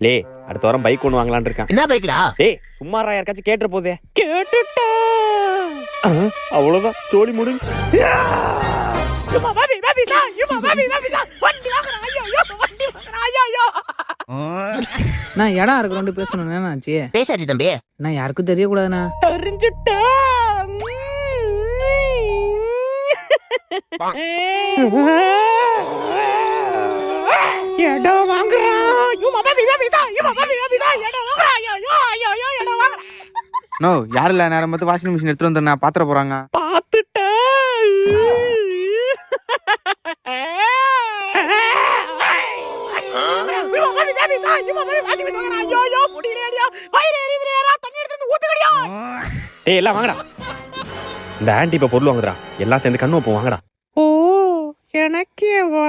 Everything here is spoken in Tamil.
லே அடுத்த வாரம் பைக் ஒன்று வாங்கலான்னு இருக்கேன். என்ன பைக்டா? டேய் சும்மாரா யாருக்காச்சும் கேட்டுற போதே. கேட்டுட்டேன். அவ்வளவுதான் ஜோலி முடிஞ்சு. நான் இடம் இருக்கிறோண்டு பேசணும் என்னாச்சு? பேசாச்சு தம்பி. நான் யாருக்கும் தெரியக்கூடாதுண்ணா. இடம் வாங்குறான். நோ யாரும் இல்ல, நேரம் பார்த்து வாஷிங் மிஷின் எடுத்துட்டு வந்து நான் பாத்திர போறாங்க. டேய் எல்லாம் வாங்கடா. இந்த ஆன்டி இப்ப பொருள் வாங்குறா. எல்லாம் சேர்ந்து கண்ணு வைப்போம் வாங்கடா. ஓ எனக்கே வா.